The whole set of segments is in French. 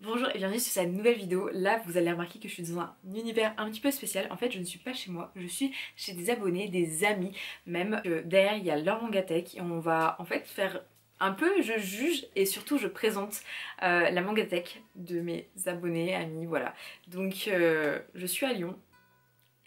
Bonjour et bienvenue sur cette nouvelle vidéo. Là vous allez remarquer que je suis dans un univers un petit peu spécial. En fait je ne suis pas chez moi, je suis chez des abonnés, des amis même. Derrière il y a leur Mangatech et on va en fait faire un peu, je juge et surtout je présente la Mangatech de mes abonnés, amis, voilà. Donc je suis à Lyon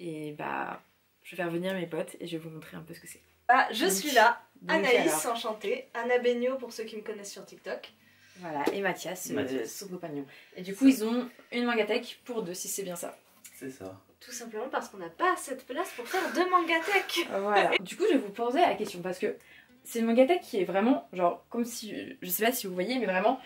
et bah je vais faire venir mes potes et je vais vous montrer un peu ce que c'est. Ah, je suis là, Anaïs, alors. enchantée, Anna Beigno pour ceux qui me connaissent sur TikTok. Voilà, et Mathias, son compagnon. Et du coup, Ça. ils ont une Mangatech pour deux, si c'est bien ça. C'est ça. Tout simplement parce qu'on n'a pas assez de place pour faire deux Mangatech. Voilà. Du coup, je vais vous poser la question parce que c'est une Mangatech qui est vraiment, genre, comme si, je sais pas si vous voyez, mais vraiment,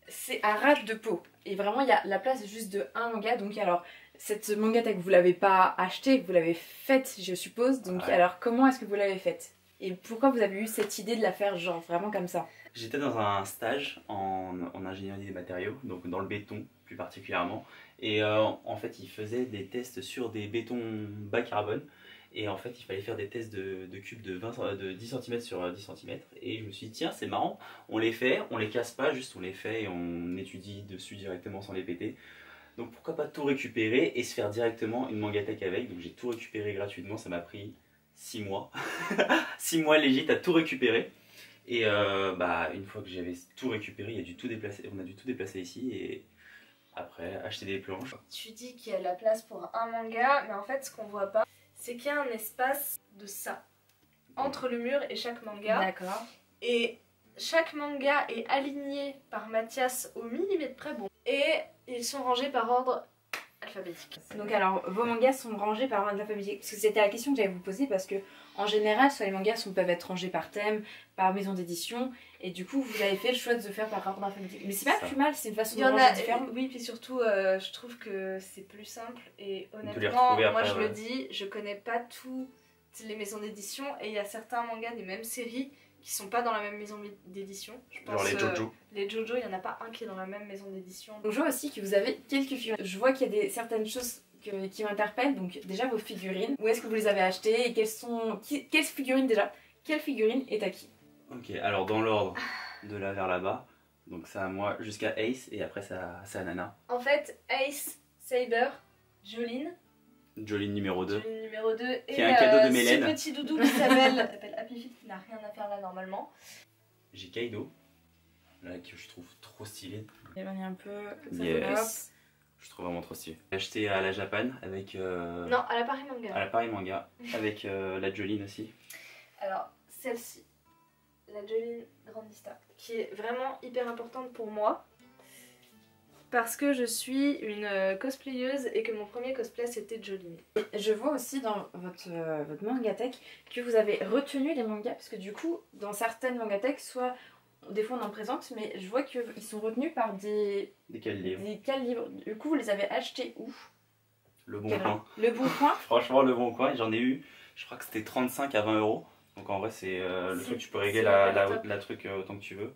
c'est à ras de peau. Et vraiment, il y a la place juste de un manga. Donc, alors, cette Mangatech, vous l'avez pas achetée, vous l'avez faite, je suppose. Donc, ouais. Alors, comment est-ce que vous l'avez faite? Et pourquoi vous avez eu cette idée de la faire, genre, vraiment comme ça? J'étais dans un stage en ingénierie des matériaux, donc dans le béton plus particulièrement. Et en fait, ils faisaient des tests sur des bétons bas carbone. Et en fait, il fallait faire des tests de cubes de 10 cm sur 10 cm. Et je me suis dit, tiens, c'est marrant, on les fait, on les casse pas, juste on les fait et on étudie dessus directement sans les péter. Donc pourquoi pas tout récupérer et se faire directement une Mangatech avec. Donc j'ai tout récupéré gratuitement, ça m'a pris 6 mois. 6 mois légit à tout récupérer. Et une fois que j'avais tout récupéré, on a dû tout déplacer ici et après acheter des planches. Tu dis qu'il y a la place pour un manga, mais en fait ce qu'on voit pas, c'est qu'il y a un espace de ça entre le mur et chaque manga. D'accord. Et chaque manga est aligné par Mathias au millimètre près, bon. Et ils sont rangés par ordre alphabétique. Donc alors, vos mangas sont rangés par ordre alphabétique. Parce que c'était la question que j'allais vous poser parce que en général, soit les mangas peuvent être rangés par thème, par maison d'édition, et du coup, vous avez fait le choix de faire par ordre alphabétique. Mais c'est pas plus mal, c'est une façon de ranger différente. Oui, puis surtout, je trouve que c'est plus simple et honnêtement, moi je le dis, je connais pas toutes les maisons d'édition et il y a certains mangas des mêmes séries qui sont pas dans la même maison d'édition. Genre les JoJo. Les JoJo, il y en a pas un qui est dans la même maison d'édition. Donc je vois aussi que vous avez quelques figurines. Je vois qu'il y a certaines choses qui m'interpellent. Donc déjà vos figurines. Où est-ce que vous les avez achetées et quelles figurines déjà? Quelle figurine est à qui? Ok, alors dans l'ordre de là vers là-bas. Donc ça à moi jusqu'à Ace et après ça à Nana. En fait, Ace, Saber, Jolyne. Jolyne numéro 2. Jolyne numéro 2 et qui est un cadeau de Mélène. ce petit doudou qui s'appelle Happy Feet qui n'a rien à faire là normalement. J'ai Kaido, là que je trouve trop stylé. Il y a un peu. Yes. Je trouve vraiment trop stylé. J'ai acheté à la Japan avec. Non, à la Paris Manga. À la Paris Manga avec la Jolyne aussi. Alors celle-ci, la Jolyne Grandista, qui est vraiment hyper importante pour moi. Parce que je suis une cosplayeuse et que mon premier cosplay c'était Jolyne. Je vois aussi dans votre Mangatech que vous avez retenu les mangas parce que du coup dans certaines Mangatech soit des fois on en présente mais je vois qu'ils sont retenus par des quels livres. Des quels livres. Du coup vous les avez achetés où? Le Bon Coin. Le Bon Coin. Franchement le Bon Coin j'en ai eu, je crois que c'était 35 à 20 €. Donc en vrai c'est le truc, tu peux régler la truc autant que tu veux.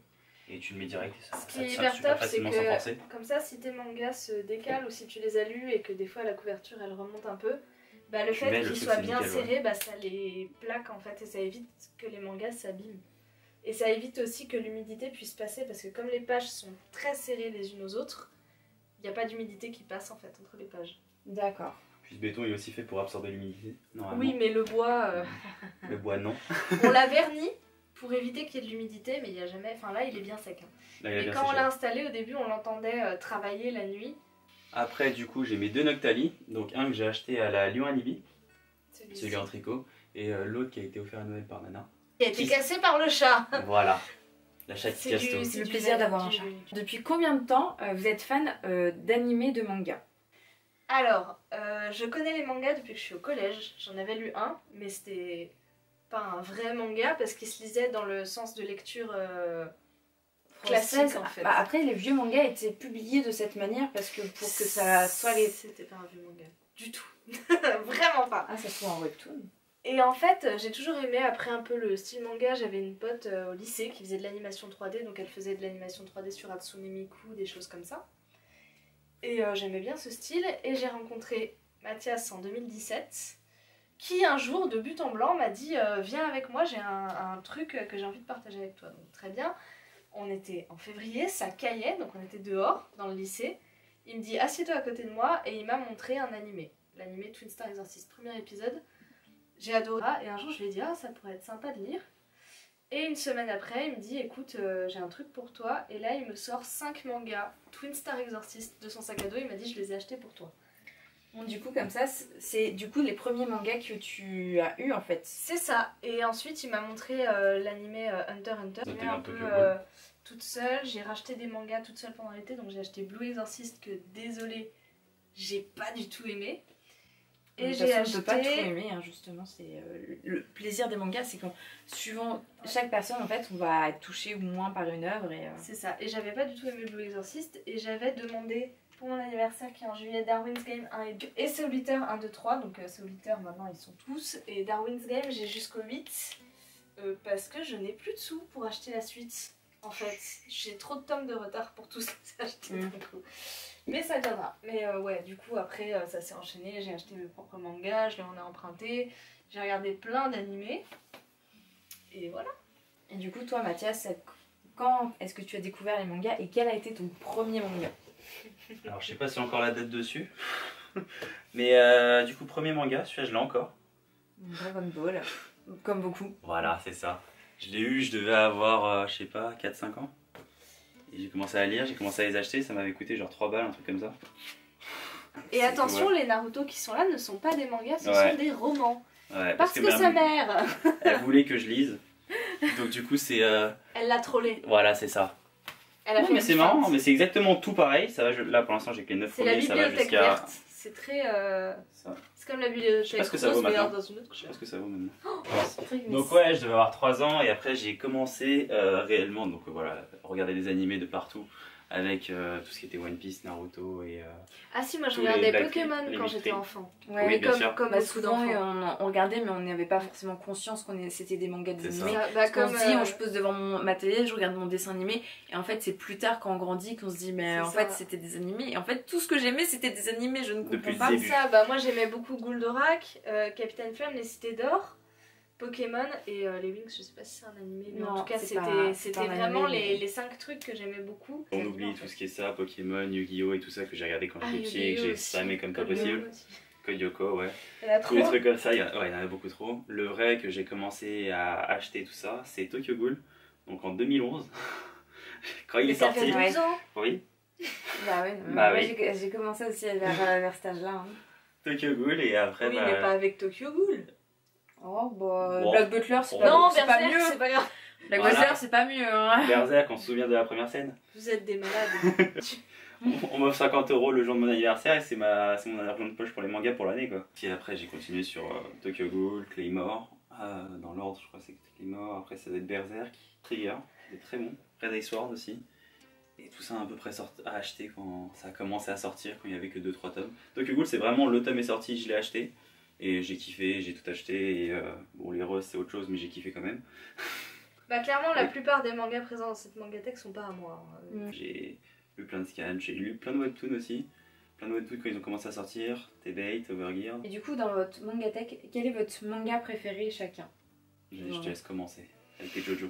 Et tu le mets direct et ça. Ce qui est hyper top, c'est que comme ça, si tes mangas se décalent ou si tu les as lus et que des fois la couverture elle remonte un peu, bah le fait qu'ils soient bien serrés, bah ça les plaque en fait et ça évite que les mangas s'abîment. Et ça évite aussi que l'humidité puisse passer parce que comme les pages sont très serrées les unes aux autres, il n'y a pas d'humidité qui passe en fait entre les pages. D'accord. Puis ce béton est aussi fait pour absorber l'humidité. Oui, mais le bois. Le bois non. On l'a verni pour éviter qu'il y ait de l'humidité, mais il n'y a jamais. Enfin là, il est bien sec. Hein. Là, et quand on l'a installé, au début, on l'entendait travailler la nuit. Après, du coup, j'ai mes deux Noctali. Donc, un que j'ai acheté à la Lyon Alibi, celui en tricot, et l'autre qui a été offert à Noël par Nana. Qui a été cassé par le chat. Voilà, la chatte qui casse tout. C'est le plaisir d'avoir un chat. Depuis combien de temps vous êtes fan d'animé, de manga? Alors, je connais les mangas depuis que je suis au collège. J'en avais lu un, mais c'était pas un vrai manga parce qu'il se lisait dans le sens de lecture classique en fait. Bah, après les vieux mangas étaient publiés de cette manière parce que pour que ça soit les... C'était pas un vieux manga du tout. Vraiment pas. Ah ça se trouve en webtoon. Et en fait j'ai toujours aimé après un peu le style manga. J'avais une pote au lycée qui faisait de l'animation 3D, donc elle faisait de l'animation 3D sur Hatsune Miku, des choses comme ça. Et j'aimais bien ce style et j'ai rencontré Mathias en 2017 qui un jour de but en blanc m'a dit viens avec moi, j'ai un truc que j'ai envie de partager avec toi. Donc très bien, On était en février, ça caillait, donc on était dehors, dans le lycée. Il me dit assieds-toi à côté de moi et il m'a montré un animé. L'animé Twin Star Exorcist, premier épisode. J'ai adoré. Et un jour je lui ai dit ça pourrait être sympa de lire. Et une semaine après il me dit écoute j'ai un truc pour toi. Et là il me sort 5 mangas Twin Star Exorcist de son sac à dos. Il m'a dit je les ai achetés pour toi. Bon, du coup comme ça c'est du coup les premiers mangas que tu as eu en fait. C'est ça. Et ensuite il m'a montré l'animé Hunter x Hunter. J'ai un peu toute seule. J'ai racheté des mangas toute seule pendant l'été. Donc j'ai acheté Blue Exorcist que désolée j'ai pas du tout aimé. Et j'ai acheté... On peut pas tout aimer, hein, justement, c'est le plaisir des mangas, c'est qu'en suivant chaque personne, en fait, on va être touché ou moins par une œuvre. C'est ça, et j'avais pas du tout aimé Blue Exorcist, et j'avais demandé pour mon anniversaire qui est en juillet Darwin's Game 1 et 2, et Solitaire 1, 2, 3, donc Solitaire maintenant ils sont tous, et Darwin's Game j'ai jusqu'au 8, parce que je n'ai plus de sous pour acheter la suite. En fait, j'ai trop de tomes de retard pour tous acheter d'un coup. Mais ça viendra. Mais ouais, du coup, après, ça s'est enchaîné. J'ai acheté mes propres mangas, je les en ai empruntés. J'ai regardé plein d'animés. Et voilà. Et du coup, toi, Mathias, quand est-ce que tu as découvert les mangas et quel a été ton premier manga? Alors, je sais pas si encore la date dessus. Mais du coup, premier manga, celui-là, je l'ai encore. Dragon Ball, comme beaucoup. Voilà, c'est ça. Je l'ai eu, je devais avoir, je sais pas, 4-5 ans. Et j'ai commencé à lire, j'ai commencé à les acheter, ça m'avait coûté genre 3 balles, un truc comme ça. Et attention, les Naruto qui sont là ne sont pas des mangas, ce sont des romans. Ouais, parce que sa mère elle voulait que je lise. Donc du coup c'est... Elle l'a trollé. Voilà, c'est ça. Elle a fait mais c'est marrant, mais c'est exactement tout pareil. Ça va, là pour l'instant j'ai que les 9 premiers, ça va jusqu'à... verte. C'est très... C'est comme la bibliothèque. Je sais pas ce que ça vaut maintenant. Dans une autre je sais pas ce que ça vaut maintenant. Oh, donc ouais, je devais avoir 3 ans et après j'ai commencé réellement, donc voilà, regarder des animés de partout. Avec tout ce qui était One Piece, Naruto et... Ah si, moi je regardais Pokémon quand j'étais enfant. Ouais, oui, bien sûr. Comme souvent on regardait mais on n'avait pas forcément conscience que c'était des mangas d'animés. Comme on se dit, je pose devant ma télé, je regarde mon dessin animé et en fait c'est plus tard quand on grandit qu'on se dit mais en fait c'était des animés. Et en fait tout ce que j'aimais c'était des animés, je ne comprends pas. Ça, moi j'aimais beaucoup Goldorak, Capitaine Flamme, les Cités d'Or, Pokémon et les Wings, je sais pas si c'est un animé, mais en tout cas c'était vraiment les 5 trucs que j'aimais beaucoup. On oublie tout ce qui est ça, Pokémon, Yu-Gi-Oh et tout ça que j'ai regardé quand j'étais petit et que j'ai spammé comme pas possible. Code Yoko, ouais. Tous les trucs comme ça, il y en avait beaucoup trop. Le vrai que j'ai commencé à acheter tout ça, c'est Tokyo Ghoul, donc en 2011. Quand il est sorti. Ça fait 12 ans. Oui. Oui. J'ai commencé aussi vers cet âge-là. Tokyo Ghoul et après... Oui, mais pas avec Tokyo Ghoul. Oh bah, Black Butler c'est pas mieux, c'est pas grave. Black Butler c'est pas mieux hein. Berserk, on se souvient de la première scène. Vous êtes des malades. On m'offre 50 € le jour de mon anniversaire et c'est mon argent de poche pour les mangas pour l'année quoi. Et après j'ai continué sur Tokyo Ghoul, Claymore, dans l'ordre je crois que c'était Claymore, après ça doit être Berserk, Trigger, qui est très bon, Red Ice Sword aussi. Et tout ça à peu près à acheter quand ça a commencé à sortir, quand il n'y avait que 2-3 tomes. Tokyo Ghoul c'est vraiment le tome est sorti, je l'ai acheté. Et j'ai kiffé, j'ai tout acheté, et bon les Roses c'est autre chose mais j'ai kiffé quand même. Bah clairement la plupart des mangas présents dans cette mangatech sont pas à moi. J'ai lu plein de scans, j'ai lu plein de webtoons aussi. Plein de webtoons quand ils ont commencé à sortir, T-Bait, Overgear. Et du coup dans votre mangatech, quel est votre manga préféré chacun? Je te laisse commencer, avec Jojo.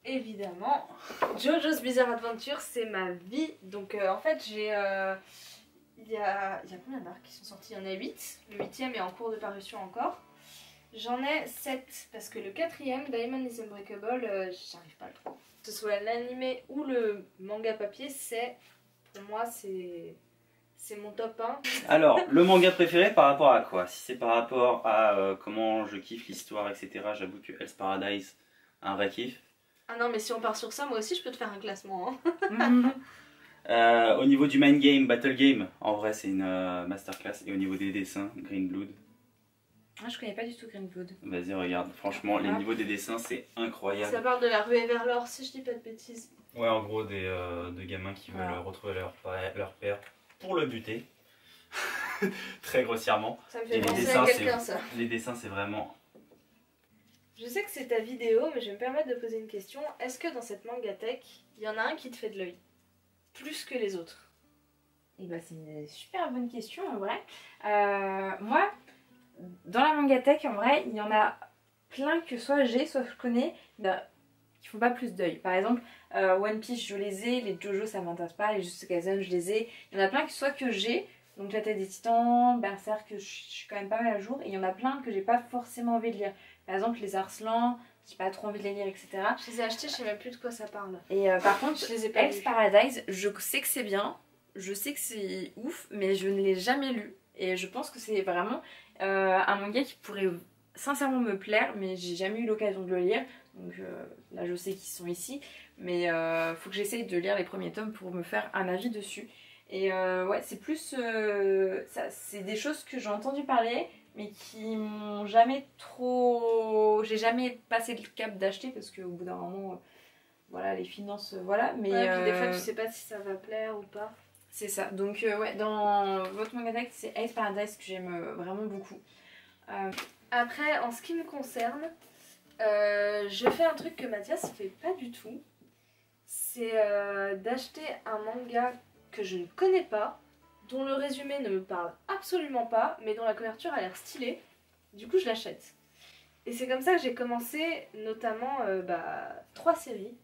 Évidemment, Jojo's Bizarre Adventure c'est ma vie. Donc en fait j'ai... Il y a combien d'arcs qui sont sortis? Il y en a 8. Le 8ème est en cours de parution encore. J'en ai 7 parce que le 4ème, Diamond is Unbreakable, j'arrive pas à le trouver. Que ce soit l'animé ou le manga papier, pour moi c'est mon top 1. Alors, le manga préféré par rapport à quoi? Si c'est par rapport à comment je kiffe l'histoire, etc., j'avoue que Hell's Paradise a un vrai kiff. Ah non mais si on part sur ça, moi aussi je peux te faire un classement. Au niveau du main game, battle game, en vrai c'est une masterclass. Et au niveau des dessins, Green Blood. Ah, je connais pas du tout Green Blood. Vas-y regarde, franchement les niveaux des dessins c'est incroyable. Ça parle de la ruée vers l'or si je dis pas de bêtises. Ouais en gros de gamins qui veulent retrouver leur père pour le buter. Très grossièrement. Ça me fait penser à quelqu'un ça. Les dessins c'est vraiment... Je sais que c'est ta vidéo mais je vais me permettre de poser une question. Est-ce que dans cette mangatech, il y en a un qui te fait de l'œil? Plus que les autres? Et bah c'est une super bonne question en vrai. Moi, dans la mangatech en vrai, il y en a plein que soit j'ai, soit je connais. qui font pas plus deuil. Par exemple, One Piece je les ai, les JoJo ça m'intéresse pas, les Jujutsu Kaisen je les ai. Il y en a plein qui soit que j'ai, donc l'Attaque des Titans, Berserk, je suis quand même pas mal à jour. Et il y en a plein que j'ai pas forcément envie de lire. Par exemple les Arslan, j'ai pas trop envie de les lire, etc. Je les ai achetés, je sais même plus de quoi ça parle. Et par contre, Hell's Paradise, je sais que c'est bien, je sais que c'est ouf, mais je ne l'ai jamais lu. Et je pense que c'est vraiment un manga qui pourrait sincèrement me plaire, mais j'ai jamais eu l'occasion de le lire. Donc là je sais qu'ils sont ici, mais faut que j'essaye de lire les premiers tomes pour me faire un avis dessus. Et ouais, c'est plus c'est des choses que j'ai entendu parler, mais qui m'ont jamais trop... J'ai jamais passé le cap d'acheter parce qu'au bout d'un moment, voilà, les finances, voilà. Mais ouais, puis des fois tu sais pas si ça va plaire ou pas. C'est ça, donc ouais, dans votre manga deck, c'est Hell's Paradise que j'aime vraiment beaucoup. Après, en ce qui me concerne, je fais un truc que Mathias fait pas du tout. C'est d'acheter un manga que je ne connais pas, dont le résumé ne me parle absolument pas, mais dont la couverture a l'air stylée. Du coup, je l'achète. Et c'est comme ça que j'ai commencé notamment 3 séries.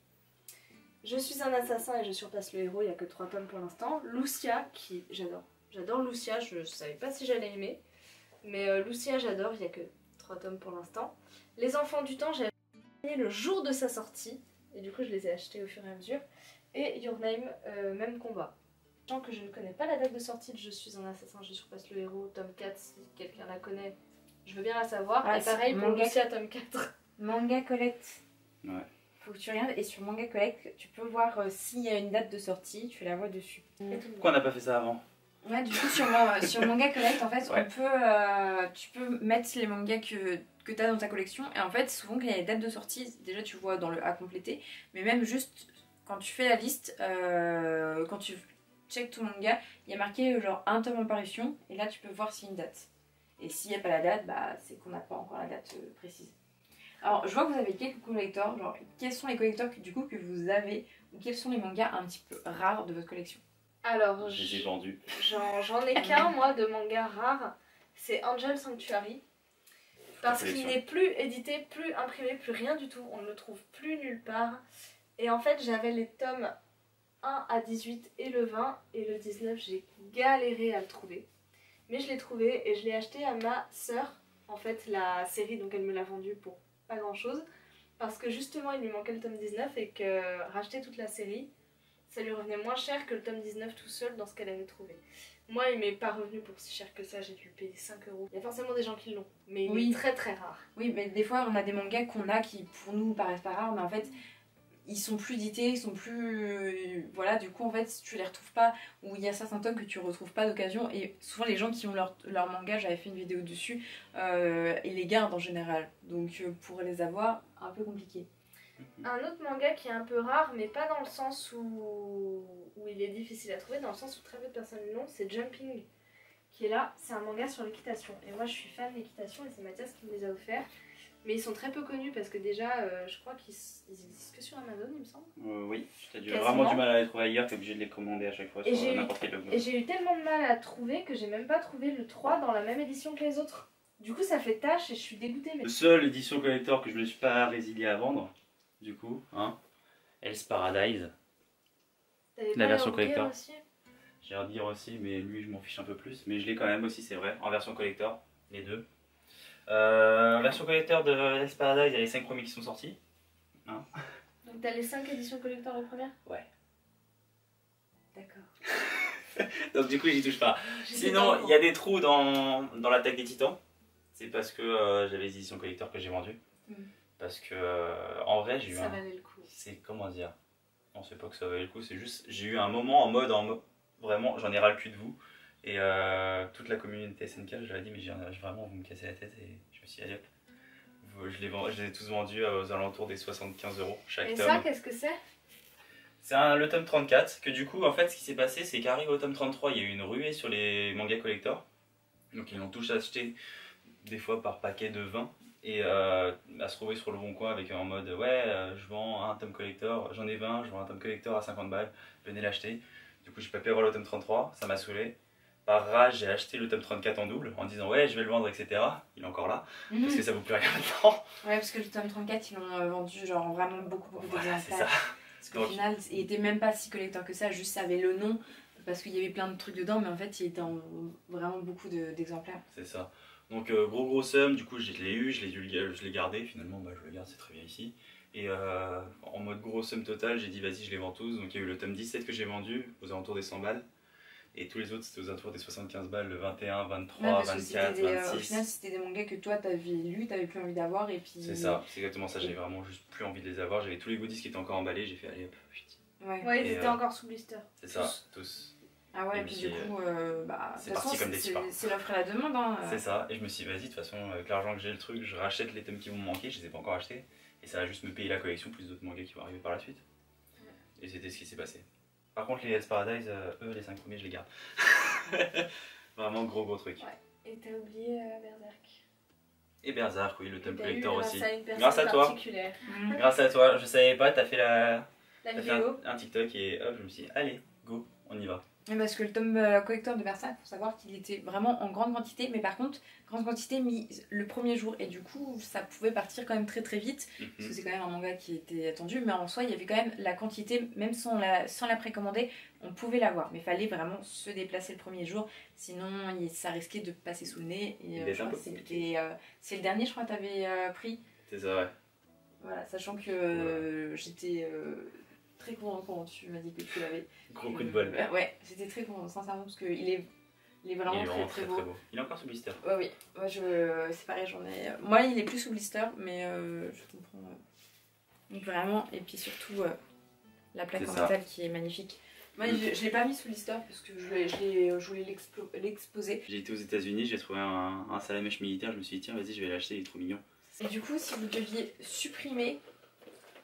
Je suis un assassin et je surpasse le héros, il n'y a que 3 tomes pour l'instant. Lucia, qui j'adore. J'adore Lucia, je savais pas si j'allais aimer. Mais Lucia, j'adore, il n'y a que 3 tomes pour l'instant. Les Enfants du Temps, j'ai acheté le jour de sa sortie. Et du coup, je les ai achetés au fur et à mesure. Et Your Name, même combat. Sachant que je ne connais pas la date de sortie de Je suis un assassin, je surpasse le héros, tome 4, si quelqu'un la connaît, je veux bien la savoir. Et pareil pour Lucia, tome 4. Manga Collect. Ouais. Faut que tu regardes, et sur Manga Collect, tu peux voir s'il y a une date de sortie, tu la vois dessus. Pourquoi on n'a pas fait ça avant? Ouais, du coup, sur Manga Collect, en fait, ouais. Tu peux mettre les mangas que tu as dans ta collection. Et en fait, souvent, quand il y a des dates de sortie, déjà tu vois dans le à compléter. Mais même juste, quand tu fais la liste, quand tu check ton manga, il y a marqué genre un tome en parution. Et là, tu peux voir s'il y a une date. Et s'il n'y a pas la date, bah, c'est qu'on n'a pas encore la date précise. Alors, je vois que vous avez quelques collectors. Genre, quels sont les collectors que vous avez, ou quels sont les mangas un petit peu rares de votre collection? Alors, je les ai vendus. J'en ai qu'un, moi, de manga rare. C'est Angel Sanctuary. Parce qu'il n'est plus édité, plus imprimé, plus rien du tout. On ne le trouve plus nulle part. Et en fait, j'avais les tomes 1 à 18 et le 20. Et le 19, j'ai galéré à le trouver. Mais je l'ai trouvé et je l'ai acheté à ma sœur. En fait, la série, donc elle me l'a vendu pour pas grand chose. Parce que justement, il lui manquait le tome 19 et que racheter toute la série, ça lui revenait moins cher que le tome 19 tout seul dans ce qu'elle avait trouvé. Moi, il m'est pas revenu pour si cher que ça, j'ai dû le payer 5 €. Il y a forcément des gens qui l'ont, mais il est très très rare. Oui, mais des fois, on a des mangas qu'on a qui, pour nous, paraissent pas rares, mais en fait, ils sont plus édités, ils sont plus... Voilà, du coup, en fait, tu les retrouves pas, ou il y a certains tomes que tu retrouves pas d'occasion, et souvent, les gens qui ont leur manga, j'avais fait une vidéo dessus, ils les gardent en général. Donc, pour les avoir, un peu compliqué. Un autre manga qui est un peu rare, mais pas dans le sens où il est difficile à trouver, dans le sens où très peu de personnes l'ont, c'est Jumping, qui est là. C'est un manga sur l'équitation. Et moi, je suis fan d'équitation et c'est Mathias qui me les a offerts. Mais ils sont très peu connus parce que déjà, je crois qu'ils existent que sur Amazon, il me semble. Oui, j'ai vraiment du mal à les trouver ailleurs, t'es obligé de les commander à chaque fois sur n'importe quel blog. Et j'ai eu tellement de mal à trouver que j'ai même pas trouvé le 3 dans la même édition que les autres. Du coup, ça fait tâche et je suis dégoûtée. Mais... Le seul édition collector que je ne me suis pas résilié à vendre, du coup, hein, Hell's Paradise, la version collector. J'ai à redire aussi, mais lui je m'en fiche un peu plus. Mais je l'ai quand même aussi, c'est vrai, en version collector, les deux. En version collector de Hell's Paradise, il y a les 5 premiers qui sont sortis. Hein. Donc t'as les 5 éditions collector les premières? Ouais. D'accord. Donc du coup j'y touche pas. Sinon, il y a des trous dans l'attaque des titans. C'est parce que j'avais les éditions collector que j'ai vendues. Parce que en vrai j'ai eu ça valait le coup. C'est comment dire, non c'est pas que ça valait le coup, c'est juste j'ai eu un moment en mode vraiment j'en ai ras le cul de vous et toute la communauté SNK je leur ai dit mais vraiment vous me cassez la tête et je me suis dit allez hop, je les ai tous vendus aux alentours des 75 € chaque tome. Et ça qu'est-ce que c'est? C'est le tome 34 que du coup en fait ce qui s'est passé c'est qu'arrivé au tome 33 il y a eu une ruée sur les mangas collector. Donc ils l'ont tous acheté des fois par paquet de 20. Et à se trouver sur le bon coin avec en mode ouais je vends un tome collector, j'en ai 20, je vends un tome collector à 50 balles, venez l'acheter. Du coup j'ai pas pu avoir le tome 33, ça m'a saoulé. par rage, j'ai acheté le tome 34 en double en disant ouais, je vais le vendre, etc. Il est encore là, parce que ça vaut plus rien maintenant. Ouais, parce que le tome 34, ils l'ont vendu genre vraiment beaucoup d'exemplaires. C'est ça. Parce qu'au final, il était même pas si collector que ça, juste ça avait le nom, parce qu'il y avait plein de trucs dedans, mais en fait, il était en vraiment beaucoup d'exemplaires. C'est ça. Donc gros somme, du coup je l'ai eu, je l'ai gardé, finalement bah, je le garde, c'est très bien ici. Et en mode gros somme totale, j'ai dit vas-y, je les vends tous. Donc il y a eu le tome 17 que j'ai vendu aux alentours des 100 balles. Et tous les autres c'était aux alentours des 75 balles, le 21, 23, 24, 26. Au final c'était des mangas que toi t'avais lu, t'avais plus envie d'avoir et puis... C'est ça, c'est exactement ça, j'avais vraiment juste plus envie de les avoir. J'avais tous les goodies qui étaient encore emballés, j'ai fait allez hop, vite. Ouais, ils étaient encore sous blister. C'est ça, tous. Ah ouais, et puis du coup, c'est parti comme des petits pains. C'est l'offre et la demande. Hein. C'est ça, et je me suis dit vas-y, de toute façon, avec l'argent que j'ai le truc, je rachète les tomes qui vont me manquer, je les ai pas encore achetés. Et ça va juste me payer la collection, plus d'autres mangas qui vont arriver par la suite. Et c'était ce qui s'est passé. Par contre, les Hell's Paradise, eux, les 5 premiers, je les garde. Vraiment gros truc. Ouais. Et t'as oublié Berserk. Et Berserk, oui, le tome collector aussi. Grâce à toi. Grâce à toi, je savais pas, t'as fait la vidéo. Un TikTok et hop, je me suis dit, allez, go, on y va. Parce que le tome collector de Berserk, faut savoir qu'il était vraiment en grande quantité, mais par contre, grande quantité mise le premier jour, et du coup, ça pouvait partir quand même très vite, parce que c'est quand même un manga qui était attendu, mais en soi, il y avait quand même la quantité, même sans la précommander, on pouvait l'avoir, mais il fallait vraiment se déplacer le premier jour, sinon ça risquait de passer sous le nez, et c'est le dernier, je crois, que t'avais pris. C'est ça, ouais. Voilà, sachant que j'étais... très content quand tu m'as dit que tu l'avais. Gros coup de bol. Ouais, j'étais très content, sincèrement, parce qu'il est vraiment très beau. Il est encore sous blister. Oui, c'est pareil, j'en ai. Moi, il est plus sous blister, mais je comprends. Donc vraiment, et puis surtout la plaque en métal qui est magnifique. Moi, je l'ai pas mis sous blister parce que je voulais l'exposer. J'ai été aux États-Unis, j'ai trouvé un salamèche militaire, je me suis dit tiens, vas-y, je vais l'acheter, il est trop mignon. Et du coup, si vous deviez supprimer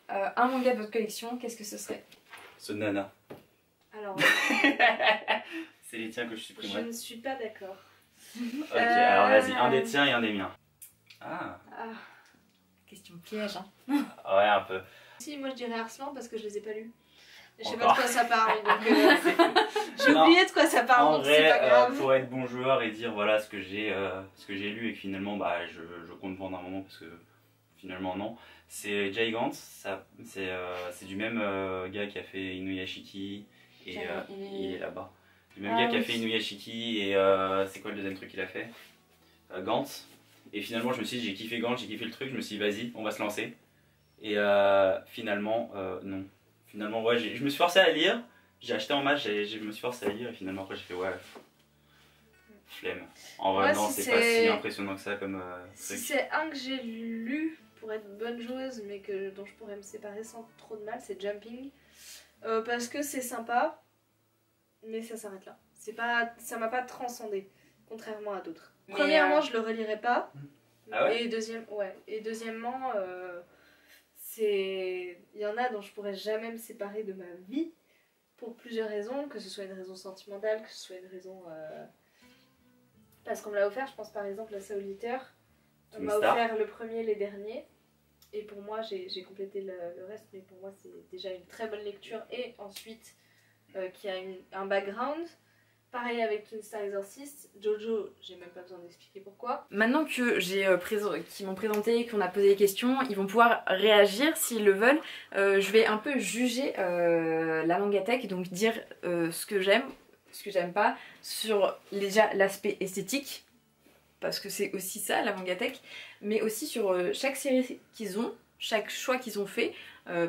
un manga de votre collection, qu'est-ce que ce serait? Ce Nana. Alors... c'est les tiens que je supprimerais. Je ne suis pas d'accord. Ok, alors vas-y, un des tiens et un des miens. Question piège, hein. Ouais, un peu. Si, moi je dirais Arslan parce que je les ai pas lus. Je sais pas de quoi ça parle, donc j'ai oublié de quoi ça parle, donc c'est pas grave. Pour être bon joueur et dire voilà ce que j'ai lu et que finalement bah, je compte vendre un moment parce que finalement non. C'est Gigant, c'est du même gars qui a fait Inuyashiki et il est là-bas. Du même gars qui a fait Inuyashiki et c'est quoi le deuxième truc qu'il a fait? Gantz. Et finalement je me suis dit j'ai kiffé Gantz, j'ai kiffé le truc, je me suis dit vas-y on va se lancer. Et finalement non. Finalement ouais, je me suis forcé à lire, j'ai acheté en match, je me suis forcé à lire et finalement après j'ai fait ouais, flemme. En vrai non, c'est pas si impressionnant que ça comme si c'est un que j'ai lu pour être bonne joueuse mais dont je pourrais me séparer sans trop de mal, c'est Jumping. Parce que c'est sympa, mais ça s'arrête là. Ça m'a pas transcendé, contrairement à d'autres. Premièrement, je le relirai pas. Ah ouais? Et deuxièmement, il y en a dont je pourrais jamais me séparer de ma vie pour plusieurs raisons, que ce soit une raison sentimentale, que ce soit une raison parce qu'on me l'a offert. Je pense par exemple à Soul Eater. On m'a offert le premier, les derniers, et pour moi j'ai complété le reste, mais pour moi c'est déjà une très bonne lecture, et ensuite qui a un background. Pareil avec Twin Star Exorcist, Jojo, j'ai même pas besoin d'expliquer pourquoi. Maintenant que qu'ils m'ont présenté, qu'on a posé des questions, ils vont pouvoir réagir s'ils le veulent. Je vais un peu juger la Mangatech, donc dire ce que j'aime, ce que j'aime pas, sur déjà l'aspect esthétique, parce que c'est aussi ça la Mangatech, mais aussi sur chaque série qu'ils ont, chaque choix qu'ils ont fait.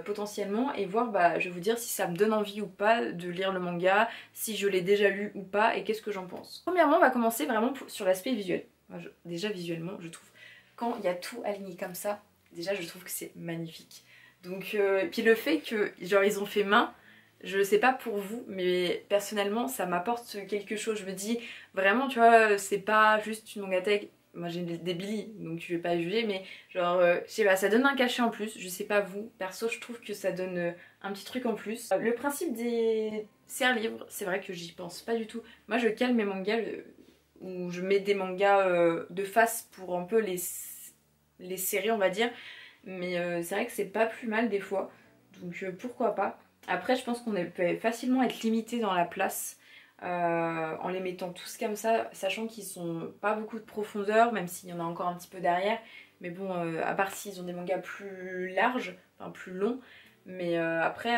Potentiellement, et voir, bah, je vais vous dire si ça me donne envie ou pas de lire le manga, si je l'ai déjà lu ou pas, et qu'est-ce que j'en pense. Premièrement, on va commencer vraiment sur l'aspect visuel. Moi, déjà visuellement, je trouve, quand il y a tout aligné comme ça, déjà je trouve que c'est magnifique. Donc, puis le fait que, genre, ils ont fait main, je sais pas pour vous, mais personnellement, ça m'apporte quelque chose. Je me dis, vraiment, tu vois, c'est pas juste une Mangatech. Moi j'ai des Billy, donc je vais pas juger, mais genre, je sais pas, ça donne un cachet en plus, je sais pas vous, perso je trouve que ça donne un petit truc en plus. Le principe des serre-livres, c'est vrai que j'y pense pas du tout. Moi je cale mes mangas, ou je mets des mangas de face pour un peu les séries on va dire, mais c'est vrai que c'est pas plus mal des fois, donc pourquoi pas. Après je pense qu'on peut facilement être limité dans la place. en les mettant tous comme ça, sachant qu'ils sont pas beaucoup de profondeur, même s'il y en a encore un petit peu derrière. Mais bon, à part s'ils ont des mangas plus larges, enfin plus longs. Mais après,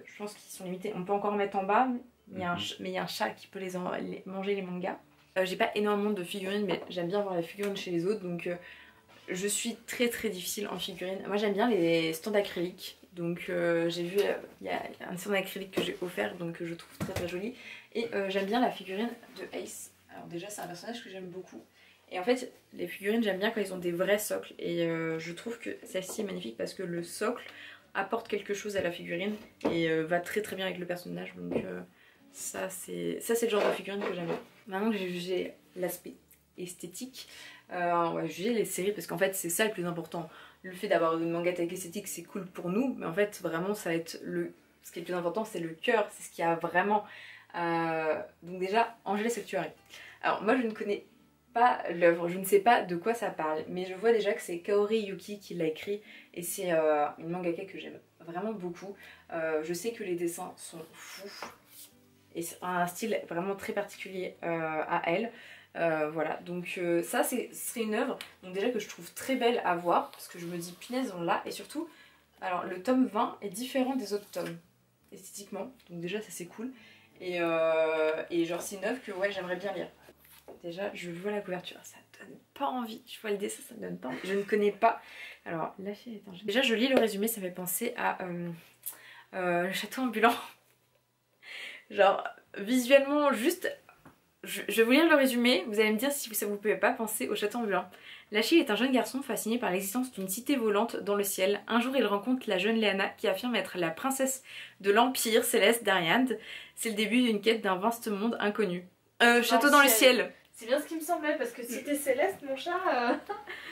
je pense qu'ils sont limités. On peut encore en mettre en bas, mais il y a un chat qui peut manger les mangas. J'ai pas énormément de figurines, mais j'aime bien voir les figurines chez les autres, donc je suis très difficile en figurines. Moi j'aime bien les stands acryliques, donc j'ai vu, il y a un stand acrylique que j'ai offert, donc je trouve très joli. Et j'aime bien la figurine de Ace. Alors déjà c'est un personnage que j'aime beaucoup. Et en fait les figurines j'aime bien quand ils ont des vrais socles, et je trouve que celle-ci est magnifique parce que le socle apporte quelque chose à la figurine et va très bien avec le personnage, donc ça c'est le genre de figurine que j'aime bien. Maintenant que j'ai jugé l'aspect esthétique, on va juger les séries parce qu'en fait c'est ça le plus important. Le fait d'avoir une mangatech esthétique c'est cool pour nous, mais en fait vraiment ça va être ce qui est le plus important, c'est le cœur, c'est ce qu'il y a vraiment. Donc déjà, Angèle Sanctuary. Alors moi je ne connais pas l'œuvre, je ne sais pas de quoi ça parle, mais je vois déjà que c'est Kaori Yuki qui l'a écrit et c'est une mangaka que j'aime vraiment beaucoup. Je sais que les dessins sont fous et c'est un style vraiment très particulier à elle. Voilà, donc ça ce serait une œuvre donc déjà que je trouve très belle à voir parce que je me dis punaise on l'a, et surtout alors le tome 20 est différent des autres tomes esthétiquement, donc déjà ça c'est cool, et genre c'est une œuvre que ouais j'aimerais bien lire. Déjà je vois la couverture, ça donne pas envie, je vois le dessin, ça donne pas envie, je ne connais pas. Alors la fille est ingénieure. Déjà je lis le résumé, ça fait penser à le château ambulant. Genre visuellement juste, je vais vous lire le résumé, vous allez me dire si ça vous pouvez pas penser au château ambulant. L'Achille est un jeune garçon fasciné par l'existence d'une cité volante dans le ciel. Un jour il rencontre la jeune Léana qui affirme être la princesse de l'empire céleste d'Ariande. C'est le début d'une quête d'un vaste monde inconnu. Château dans le ciel. C'est bien ce qui me semblait parce que cité céleste mon chat...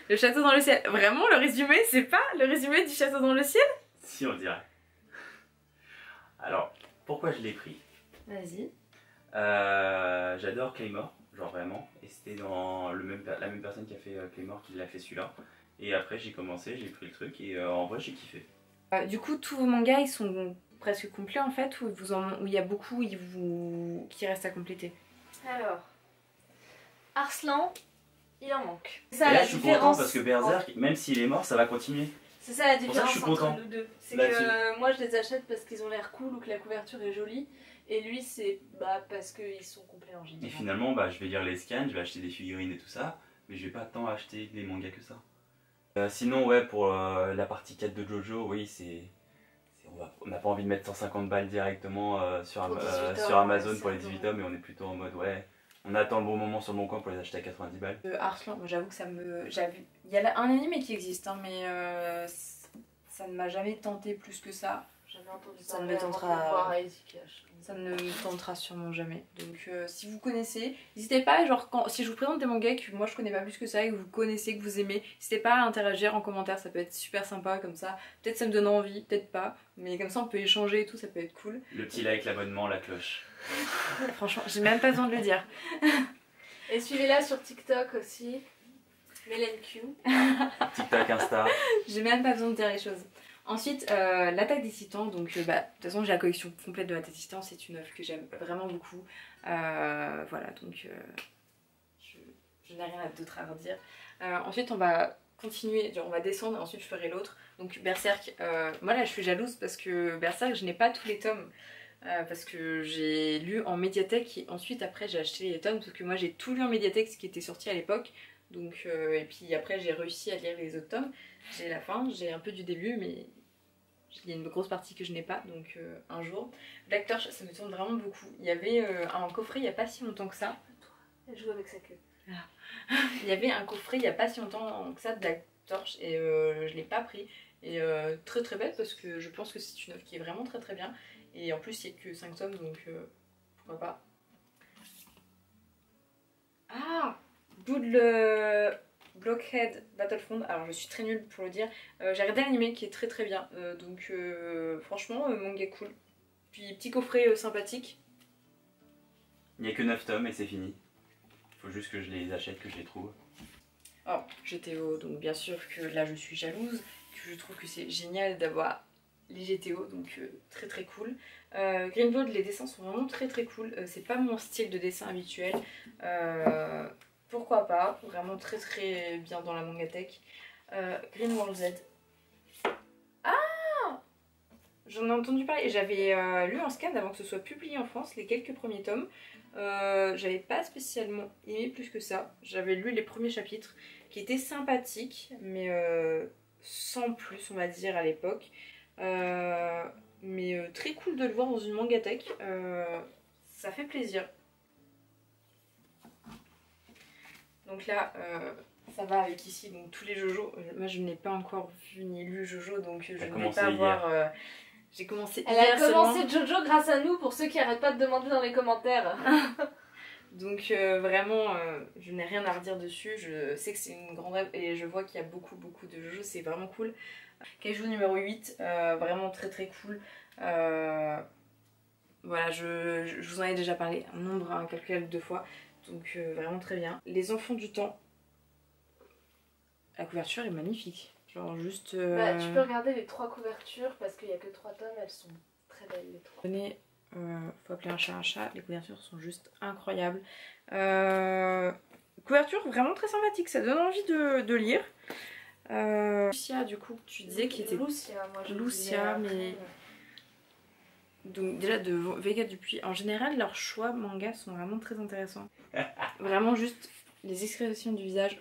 Le château dans le ciel. Vraiment le résumé c'est pas le résumé du château dans le ciel? Si on dirait. Alors pourquoi je l'ai pris? Vas-y. J'adore Claymore, genre vraiment, et c'était dans la même personne qui a fait Claymore qui l'a fait celui-là. Et après j'ai commencé, j'ai pris le truc et en vrai j'ai kiffé. Du coup tous vos mangas ils sont presque complets en fait, ou il y a beaucoup qui restent à compléter? Alors, Arslan, il en manque. Ça, et là je suis content parce que Berserk, même s'il est mort, ça va continuer. C'est ça la différence entre nous deux. C'est que moi je les achète parce qu'ils ont l'air cool ou que la couverture est jolie. Et lui c'est parce qu'ils sont complets en général. Et finalement je vais lire les scans, je vais acheter des figurines et tout ça, mais je vais pas tant acheter des mangas que ça. Sinon ouais pour la partie 4 de Jojo, oui on n'a pas envie de mettre 150 balles directement sur Amazon pour les 18 tomes, mais on est plutôt en mode ouais, on attend le bon moment sur le bon coin pour les acheter à 90 balles. Arslan, moi j'avoue que ça me... Il y a un anime qui existe hein, mais ça ne m'a jamais tenté plus que ça. Ça ne me tentera... Ça ne me tentera sûrement jamais. Donc si vous connaissez, n'hésitez pas, genre si je vous présente des mangas que moi je connais pas plus que ça et que vous connaissez, que vous aimez, n'hésitez pas à interagir en commentaire, ça peut être super sympa comme ça. Peut-être ça me donne envie, peut-être pas, mais comme ça on peut échanger et tout, ça peut être cool. Le petit like, l'abonnement, la cloche. Franchement, j'ai même pas besoin de le dire. Et suivez-la sur TikTok aussi, Mélène Q. TikTok, Insta. J'ai même pas besoin de dire les choses. Ensuite, l'Attaque des Titans, donc de toute façon j'ai la collection complète de l'Attaque des Titans, c'est une œuvre que j'aime vraiment beaucoup. Voilà, donc je n'ai rien d'autre à redire. Ensuite on va continuer, genre on va descendre et ensuite je ferai l'autre. Donc Berserk, moi là je suis jalouse parce que Berserk je n'ai pas tous les tomes. Parce que j'ai lu en médiathèque et ensuite après j'ai acheté les tomes parce que moi j'ai tout lu en médiathèque ce qui était sorti à l'époque. Donc, et puis après j'ai réussi à lire les autres tomes. J'ai la fin, j'ai un peu du début mais il y a une grosse partie que je n'ai pas, donc un jour. Black Torch, ça me tourne vraiment beaucoup. Il y avait un coffret il n'y a pas si longtemps que ça. Elle joue avec sa queue. Il y avait un coffret il n'y a pas si longtemps que ça de Black Torch et je ne l'ai pas pris. Et très bête parce que je pense que c'est une œuvre qui est vraiment très bien. Et en plus il n'y a que 5 tomes donc pourquoi pas. Ah, Blockhead Battlefront, alors je suis très nulle pour le dire, j'ai regardé l'anime qui est très bien, donc franchement manga cool, puis petit coffret sympathique. Il n'y a que 9 tomes et c'est fini, faut juste que je les achète, que je les trouve. Alors GTO, donc bien sûr que là je suis jalouse, que je trouve que c'est génial d'avoir les GTO, donc très très cool. Greenvold, les dessins sont vraiment très très cool. C'est pas mon style de dessin habituel. Pourquoi pas, vraiment très très bien dans la mangatech. Greenworld Z. Ah, j'en ai entendu parler. J'avais lu en scan avant que ce soit publié en France, les quelques premiers tomes. J'avais pas spécialement aimé plus que ça. J'avais lu les premiers chapitres qui étaient sympathiques, mais sans plus, on va dire, à l'époque. Mais très cool de le voir dans une mangatech. Ça fait plaisir. Donc là, ça va avec ici, donc tous les JoJo. Moi, je n'ai pas encore vu ni lu JoJo, donc je ne vais pas avoir... J'ai commencé hier. Elle a commencé JoJo grâce à nous, pour ceux qui n'arrêtent pas de demander dans les commentaires. Donc vraiment, je n'ai rien à redire dessus. Je sais que c'est une grande rêve et je vois qu'il y a beaucoup de JoJo, c'est vraiment cool. Kaiju numéro 8, vraiment très très cool. Voilà, je vous en ai déjà parlé un nombre incalculable de fois. Donc vraiment très bien. Les enfants du temps. La couverture est magnifique. Genre juste... Bah, tu peux regarder les 3 couvertures parce qu'il n'y a que 3 tomes, elles sont très belles les 3. Faut appeler un chat. Les couvertures sont juste incroyables. Couverture vraiment très sympathique, ça donne envie de lire. Lucia, du coup, tu disais qu'il était... Lucia, moi je Lucia, mais... Donc déjà de Vega Dupuis, en général leurs choix manga sont vraiment très intéressants. Vraiment juste les expressions du visage.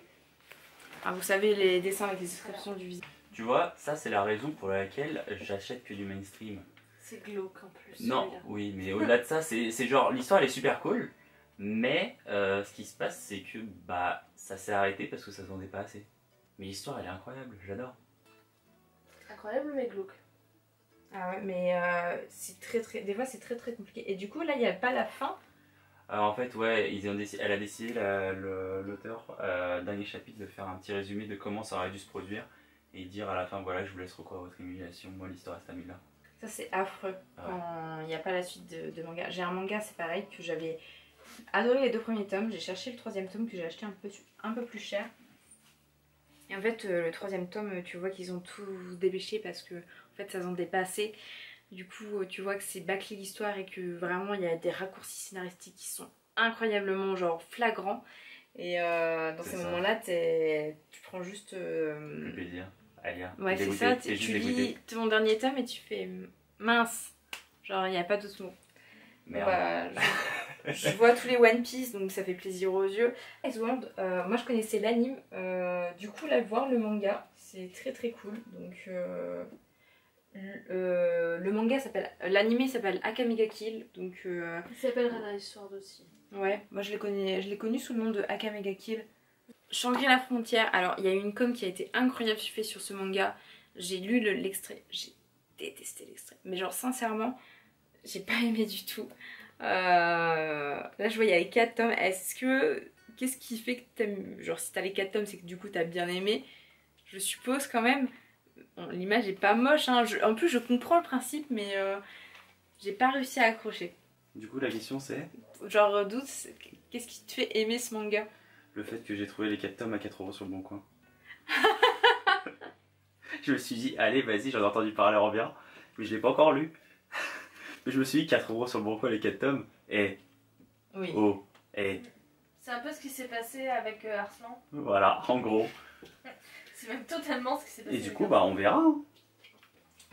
Ah, vous savez les dessins avec les expressions du visage. Tu vois, ça c'est la raison pour laquelle j'achète que du mainstream. C'est glauque en plus. Non, oui, mais au-delà de ça, c'est genre l'histoire elle est super cool, mais ce qui se passe c'est que bah ça s'est arrêté parce que ça se vendait pas assez. Mais l'histoire elle est incroyable, j'adore. Incroyable mais glauque. Ah ouais, mais c'est très des fois c'est très compliqué. Et du coup là il n'y a pas la fin. En fait ouais, elle a décidé l'auteur dernier chapitre de faire un petit résumé de comment ça aurait dû se produire et dire à la fin voilà je vous laisse recours à votre imagination, moi l'histoire reste à là. Ça c'est affreux quand il n'y a pas la suite de manga. J'ai un manga c'est pareil que j'avais adoré les 2 premiers tomes, j'ai cherché le 3e tome que j'ai acheté un peu plus cher. Et en fait le 3e tome tu vois qu'ils ont tout dépêché parce que en fait ça s'en dépassait. Du coup tu vois que c'est bâclé l'histoire et que vraiment il y a des raccourcis scénaristiques qui sont incroyablement genre flagrants. Et dans ces moments là tu prends juste... Le plaisir. Ouais c'est ça, tu lis ton dernier tome et tu fais mince, genre il n'y a pas d'autre mot. Merde. Bah, je vois tous les One Piece donc ça fait plaisir aux yeux. Iceworld, moi je connaissais l'anime, du coup là voir le manga c'est très cool. Donc le manga s'appelle, l'anime s'appelle Akame ga Kill. Donc il s'appelle Red Sword aussi. Ouais, moi je l'ai connu sous le nom de Akame ga Kill. Shangri-La Frontière, alors il y a eu une com qui a été incroyable faite sur ce manga. J'ai lu l'extrait, j'ai détesté l'extrait. Mais genre sincèrement, j'ai pas aimé du tout. Là je vois il y a les 4 tomes. Qu'est-ce qui fait que t'aimes... Genre si t'as les 4 tomes c'est que du coup t'as bien aimé. Je suppose quand même. Bon, l'image est pas moche hein. En plus je comprends le principe mais j'ai pas réussi à accrocher. Du coup la question c'est... Genre doute, qu'est-ce qui te fait aimer ce manga? Le fait que j'ai trouvé les 4 tomes à 4 € sur le bon coin. Je me suis dit, allez, vas-y, j'en ai entendu parler en bien, mais je l'ai pas encore lu. Mais je me suis dit, 4 € sur le bon coin, les 4 tomes, oui. Oh, C'est un peu ce qui s'est passé avec Arslan. Voilà, en gros. C'est même totalement ce qui s'est passé. Et du coup, bah on verra. Hein.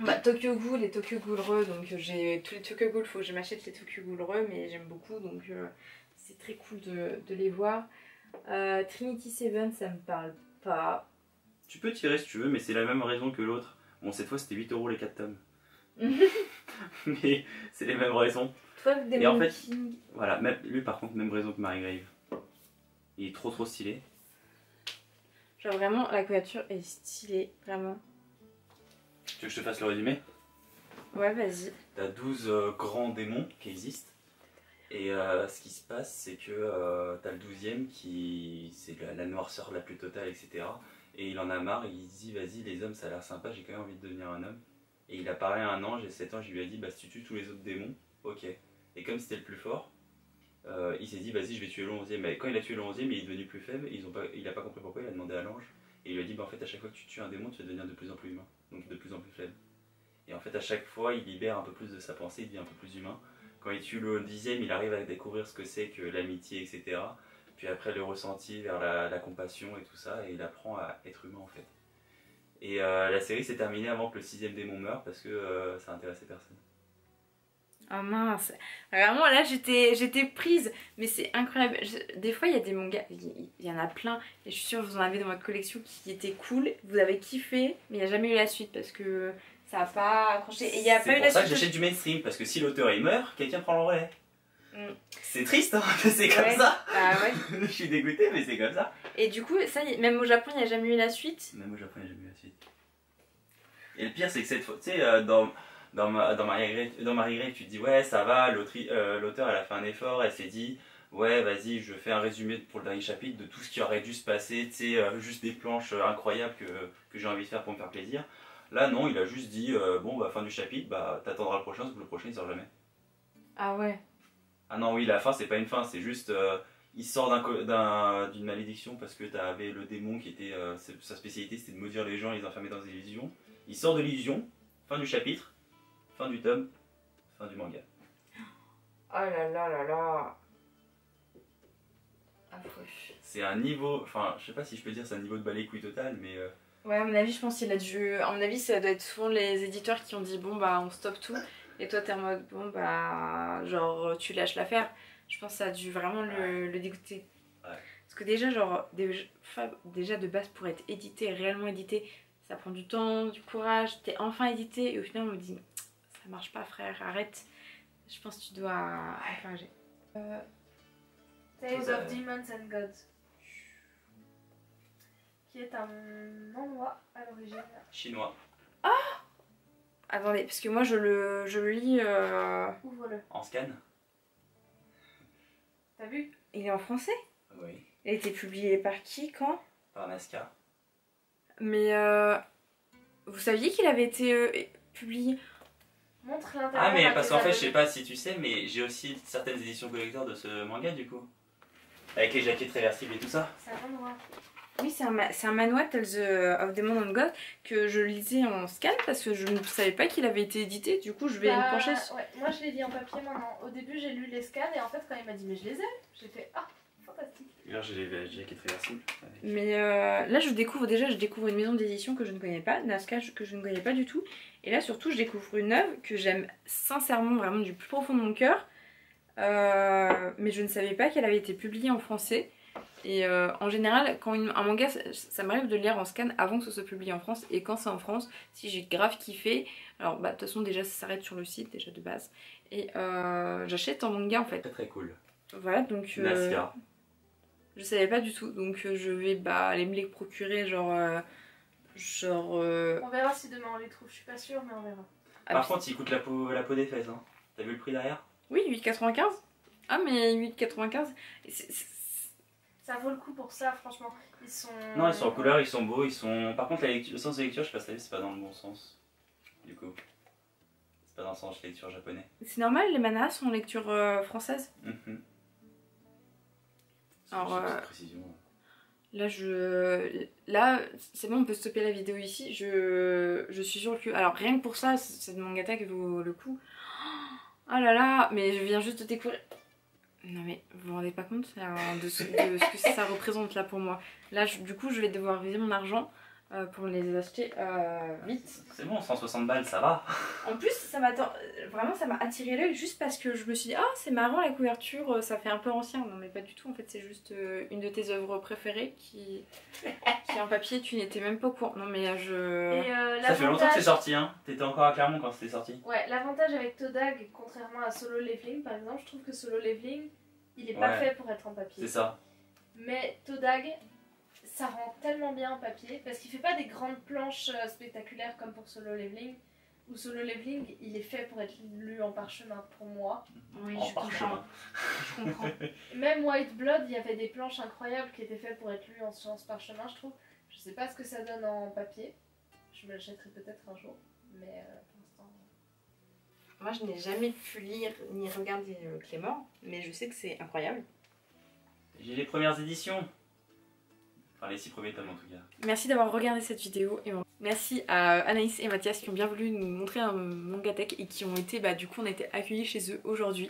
Bah, Tokyo Ghoul et Tokyo Ghoul Re, donc j'ai tous les Tokyo Ghoul, faut que je m'achète les Tokyo Ghoul Re, mais j'aime beaucoup, donc c'est très cool de les voir. Trinity Seven, ça me parle pas. Tu peux tirer si tu veux, mais c'est la même raison que l'autre. Bon, cette fois c'était 8 € les 4 tomes. Mais c'est les mêmes raisons. Et en fait, voilà, même, lui par contre, même raison que Marie Grave. Il est trop stylé. Genre vraiment, la couverture est stylée, vraiment. Tu veux que je te fasse le résumé? Ouais, vas-y. T'as 12 grands démons qui existent. Et ce qui se passe, c'est que t'as le 12e qui... c'est la noirceur la plus totale, etc. Et il en a marre, il se dit, vas-y, les hommes, ça a l'air sympa, j'ai quand même envie de devenir un homme. Et il a parlé à un ange, et cet ange, il lui a dit, bah si tu tues tous les autres démons, ok. Et comme c'était le plus fort, il s'est dit, vas-y, je vais tuer le 11e. Mais quand il a tué le 11e, il est devenu plus faible, et il a pas compris pourquoi, il a demandé à l'ange. Et il lui a dit, bah en fait, à chaque fois que tu tues un démon, tu vas devenir de plus en plus humain, donc de plus en plus faible. Et en fait, à chaque fois, il libère un peu plus de sa pensée, il devient un peu plus humain. Quand il tue le 10e, il arrive à découvrir ce que c'est que l'amitié, etc. Puis après, le ressenti vers la compassion et tout ça, et il apprend à être humain en fait. Et la série s'est terminée avant que le 6e démon meure parce que ça intéressait personne. Oh mince, vraiment là j'étais prise, mais c'est incroyable. Des fois il y a des mangas, il y en a plein, et je suis sûre que vous en avez dans votre collection qui étaient cool, vous avez kiffé, mais il n'y a jamais eu la suite parce que ça n'a pas accroché. Et il y a pas eu la suite. C'est pour ça que j'achète du mainstream, parce que si l'auteur il meurt, quelqu'un prend le relais. C'est triste, hein, c'est comme ça. Ah ouais. Je suis dégoûtée, mais c'est comme ça. Et du coup, ça, même au Japon, il n'y a jamais eu la suite. Même au Japon, il n'y a jamais eu la suite. Et le pire, c'est que cette fois, tu sais, dans Marie Grey, tu te dis ouais, ça va, l'auteur elle a fait un effort, elle s'est dit ouais, vas-y, je fais un résumé pour le dernier chapitre de tout ce qui aurait dû se passer, tu sais, juste des planches incroyables que j'ai envie de faire pour me faire plaisir. Là, non, il a juste dit bon, bah, fin du chapitre, bah, t'attendras le prochain, parce que le prochain il sort jamais. Ah ouais. Ah non, oui, la fin, c'est pas une fin, c'est juste il sort d'une malédiction parce que t'avais le démon qui était sa spécialité, c'était de maudire les gens et les enfermer dans des illusions. Il sort de l'illusion, fin du chapitre. Fin du tome, fin du manga. Oh là là là là. Affreux. C'est un niveau, enfin je sais pas si je peux dire c'est un niveau de balai couille total, mais... Ouais, à mon avis je pense qu'il a dû... À mon avis ça doit être souvent les éditeurs qui ont dit bon bah on stoppe tout. Et toi t'es en mode bon bah genre tu lâches l'affaire. Je pense que ça a dû vraiment le dégoûter. Ouais. Parce que déjà genre, déjà de base pour être édité, réellement édité, ça prend du temps, du courage, t'es enfin édité et au final on me dit... Ça marche pas frère, arrête. Je pense que tu dois encourager. Tales of Demons and Gods. Qui est un manhwa à l'origine. Chinois. Ah! Attendez, parce que moi je le lis... Ouvre-le. En scan. T'as vu? Il est en français? Oui. Il a été publié par qui, quand? Par Nazca. Mais vous saviez qu'il avait été publié... Montre l'intérieur. Ah mais parce qu'en fait je sais pas si tu sais mais j'ai aussi certaines éditions collector de ce manga du coup. Avec les jaquettes réversibles et tout ça. C'est un manhwa. Oui c'est un manhwa Tales of Demons and Gods que je lisais en scan parce que je ne savais pas qu'il avait été édité, du coup je vais me pencher. Ouais, moi je l'ai lu en papier maintenant. Au début j'ai lu les scans et en fait quand il m'a dit mais je les ai, j'ai fait ah fantastique. Là j'ai les jaquettes réversibles. Mais là je découvre une maison d'édition que je ne connais pas, Nazca que je ne connais pas du tout. Et là surtout je découvre une œuvre que j'aime sincèrement vraiment du plus profond de mon cœur. Mais je ne savais pas qu'elle avait été publiée en français. Et en général quand un manga ça m'arrive de le lire en scan avant que ce soit publié en France. Et quand c'est en France, si j'ai grave kiffé, alors bah de toute façon déjà ça s'arrête sur le site déjà de base. Et j'achète en manga en fait. Très très cool. Voilà donc... Nazca. Je savais pas du tout, donc je vais aller me les procurer, genre... On verra si demain on les trouve, je suis pas sûre, mais on verra. Par contre, il coûte la peau des fesses, hein. T'as vu le prix derrière? Oui, 8,95. Ah, mais 8,95. Ça vaut le coup pour ça, franchement. Ils sont... Non, ils sont en couleur, ils sont beaux, ils sont... Par contre, le sens de lecture, je sais pas si t'as vu, c'est pas dans le bon sens. Du coup. C'est pas dans le sens de lecture japonais. C'est normal, les manhwas sont en lecture française. Alors, précision. Là, c'est bon, on peut stopper la vidéo ici. Je suis sur le cul. Alors, rien que pour ça, cette mangaka qui vaut le coup. Oh là là, mais je viens juste de découvrir. Non, mais vous vous rendez pas compte de ce que ça représente là pour moi. Là, du coup, je vais devoir viser mon argent pour les acheter vite. C'est bon, 160 balles, ça va. En plus, vraiment ça m'a attiré l'œil juste parce que je me suis dit ah c'est marrant la couverture, ça fait un peu ancien. Non mais pas du tout, en fait c'est juste une de tes œuvres préférées qui est en papier, tu n'étais même pas au courant. Non mais ça fait longtemps que c'est sorti hein, t'étais encore à Clermont quand c'était sorti. Ouais, l'avantage avec Todag, contrairement à Solo Leveling par exemple, je trouve que Solo Leveling il est pas fait pour être en papier. C'est ça. Mais Todag, ça rend tellement bien en papier parce qu'il fait pas des grandes planches spectaculaires comme pour Solo Leveling. Ou Solo Leveling, il est fait pour être lu en parchemin pour moi. Oui, je comprends. Même White Blood, il y avait des planches incroyables qui étaient faites pour être lues en sciences parchemin, je trouve. Je sais pas ce que ça donne en papier. Je me l'achèterai peut-être un jour, mais pour l'instant... Moi, je n'ai jamais pu lire ni regarder Clément, mais je sais que c'est incroyable. J'ai les premières éditions. Enfin les 6 premiers tomes en tout cas. Merci d'avoir regardé cette vidéo et merci à Anaïs et Mathias qui ont bien voulu nous montrer un Mangatech et qui ont été, du coup on a été accueillis chez eux aujourd'hui.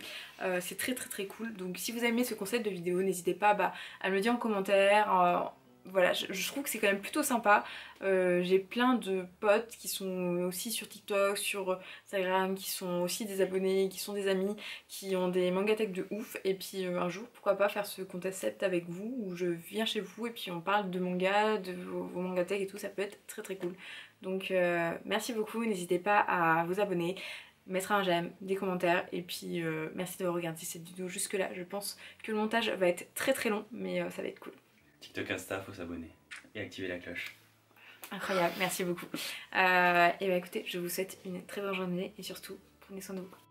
C'est très cool, donc si vous aimez ce concept de vidéo, n'hésitez pas à me le dire en commentaire. Voilà, je trouve que c'est quand même plutôt sympa. J'ai plein de potes qui sont aussi sur TikTok, sur Instagram, qui sont aussi des abonnés, qui sont des amis, qui ont des mangatech de ouf. Et puis un jour, pourquoi pas faire ce concept avec vous, où je viens chez vous et puis on parle de manga, de vos mangatech et tout, ça peut être très cool. Donc merci beaucoup, n'hésitez pas à vous abonner, mettre un j'aime, des commentaires et puis merci d'avoir regardé cette vidéo jusque là. Je pense que le montage va être très long, mais ça va être cool. TikTok, Insta, faut s'abonner et activer la cloche. Incroyable, merci beaucoup. Et écoutez, je vous souhaite une très bonne journée et surtout, prenez soin de vous.